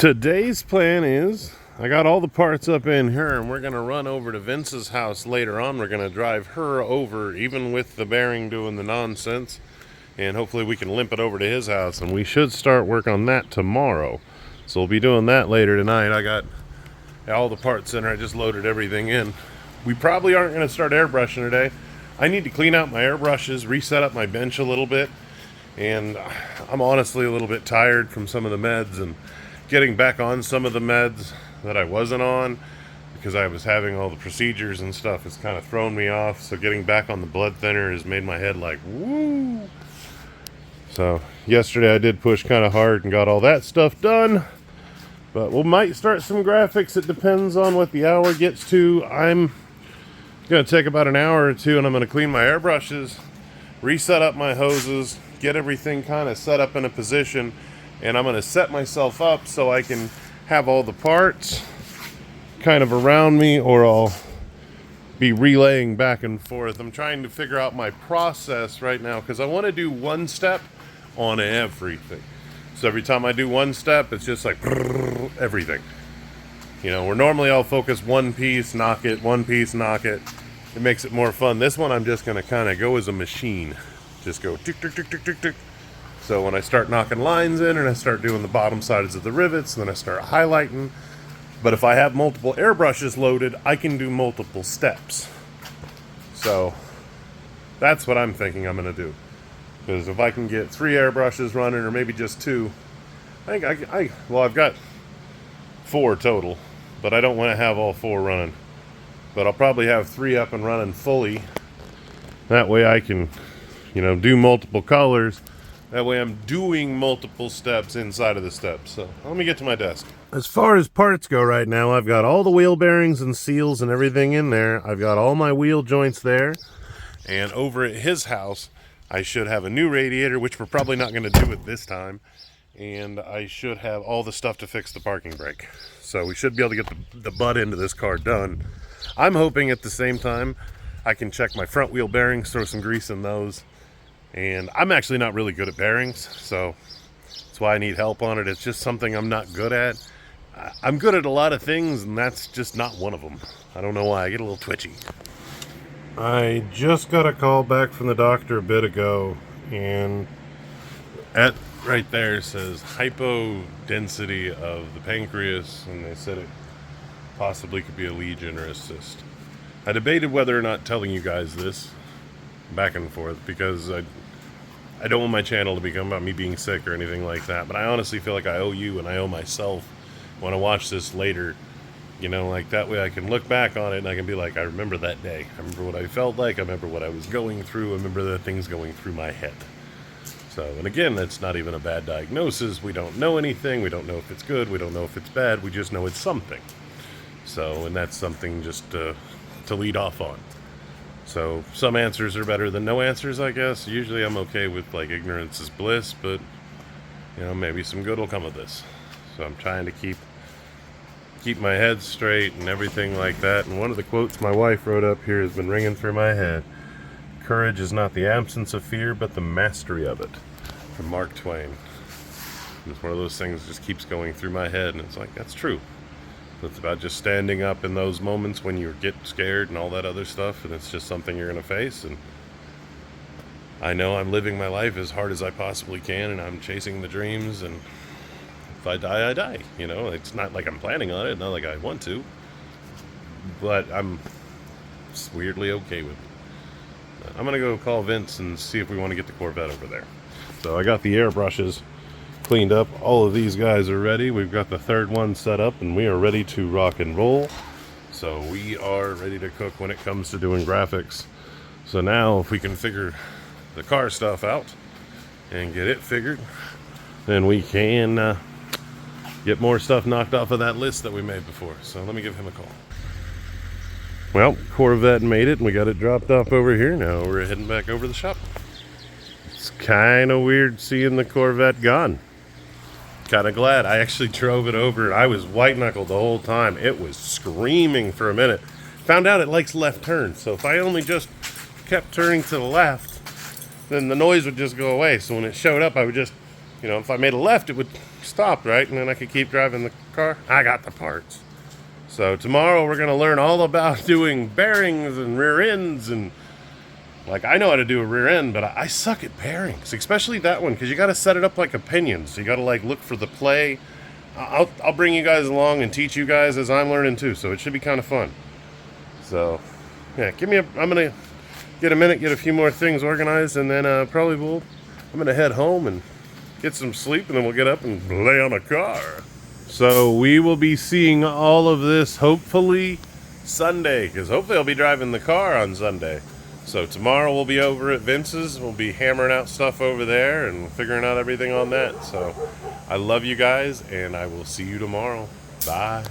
Today's plan is I got all the parts up in here, and we're going to run over to Vince's house later on. We're going to drive her over, even with the bearing doing the nonsense, and hopefully we can limp it over to his house, and we should start work on that tomorrow. So we'll be doing that later tonight. I got all the parts in there. I just loaded everything in. We probably aren't going to start airbrushing today. I need to clean out my airbrushes, reset up my bench a little bit, and I'm honestly a little bit tired from some of the meds and getting back on some of the meds that I wasn't on because I was having all the procedures and stuff has kind of thrown me off. So getting back on the blood thinner has made my head like woo. So yesterday I did push kind of hard and got all that stuff done, but we might start some graphics. It depends on what the hour gets to. I'm gonna take about an hour or two, and I'm gonna clean my airbrushes, reset up my hoses, get everything kind of set up in a position, and I'm going to set myself up so I can have all the parts kind of around me, or I'll be relaying back and forth. I'm trying to figure out my process right now because I want to do one step on everything. So every time I do one step, it's just like everything. You know, where normally I'll focus one piece, knock it, one piece, knock it. It makes it more fun. This one I'm just going to kind of go as a machine. Just go tick, tick, tick, tick, tick, tick. So when I start knocking lines in and I start doing the bottom sides of the rivets, then I start highlighting. But if I have multiple airbrushes loaded, I can do multiple steps. So that's what I'm thinking I'm going to do. Because if I can get 3 airbrushes running, or maybe just 2, I think I've got 4 total, but I don't want to have all 4 running. But I'll probably have 3 up and running fully. That way I can, do multiple colors. That way I'm doing multiple steps inside of the steps. So let me get to my desk. As far as parts go right now, I've got all the wheel bearings and seals and everything in there. I've got all my wheel joints there. And over at his house, I should have a new radiator, which we're probably not going to do it this time. And I should have all the stuff to fix the parking brake. So we should be able to get the butt end of this car done. I'm hoping at the same time I can check my front wheel bearings, throw some grease in those. And I'm actually not really good at bearings, so that's why I need help on it. It's just something I'm not good at. I'm good at a lot of things, and that's just not one of them. I don't know why. I get a little twitchy. I just got a call back from the doctor a bit ago, and right there says hypodensity of the pancreas, and they said it possibly could be a lesion or a cyst. I debated whether or not telling you guys this back and forth because I don't want my channel to become about me being sick or anything like that, but I honestly feel like I owe you and I owe myself when I watch this later, like that way I can look back on it and I can be like, I remember that day. I remember what I felt like. I remember what I was going through. I remember the things going through my head. So, and again, that's not even a bad diagnosis. We don't know anything. We don't know if it's good. We don't know if it's bad. We just know it's something. So, and that's something just to lead off on. So some answers are better than no answers, I guess. Usually I'm okay with like ignorance is bliss, but maybe some good will come of this. So I'm trying to keep my head straight and everything like that. And one of the quotes my wife wrote up here has been ringing through my head. Courage is not the absence of fear, but the mastery of it. From Mark Twain. It's one of those things that just keeps going through my head, and it's like, that's true. It's about just standing up in those moments when you get scared and all that other stuff, and it's just something you're going to face. And I know I'm living my life as hard as I possibly can, and I'm chasing the dreams, and if I die, I die. It's not like I'm planning on it, not like I want to, but I'm weirdly okay with it. I'm going to go call Vince and see if we want to get the Corvette over there. So I got the airbrushes cleaned up. All of these guys are ready. We've got the third one set up, and we are ready to rock and roll. So we are ready to cook when it comes to doing graphics. So now if we can figure the car stuff out and get it figured, then we can get more stuff knocked off of that list that we made before. So let me give him a call. Well, Corvette made it, and we got it dropped off over here. Now we're heading back over to the shop. It's kind of weird seeing the Corvette gone. Kind of glad. I actually drove it over, and I was white-knuckled the whole time. It was screaming for a minute. Found out it likes left turns, so if I only just kept turning to the left, then the noise would just go away. So when it showed up, I would just You know, if I made a left, it would stop, right? And then I could keep driving the car. I got the parts. So tomorrow we're going to learn all about doing bearings and rear ends. And like, I know how to do a rear end, but I suck at bearings, especially that one, because you got to set it up like a pinion. So you got to like look for the play. I'll bring you guys along and teach you guys as I'm learning too. So it should be kind of fun. So yeah, I'm going to get a minute, get a few more things organized, and then I'm going to head home and get some sleep, and then we'll get up and lay on a car. So we will be seeing all of this hopefully Sunday, because hopefully I'll be driving the car on Sunday. So tomorrow we'll be over at Vince's. We'll be hammering out stuff over there and figuring out everything on that. So I love you guys, and I will see you tomorrow. Bye.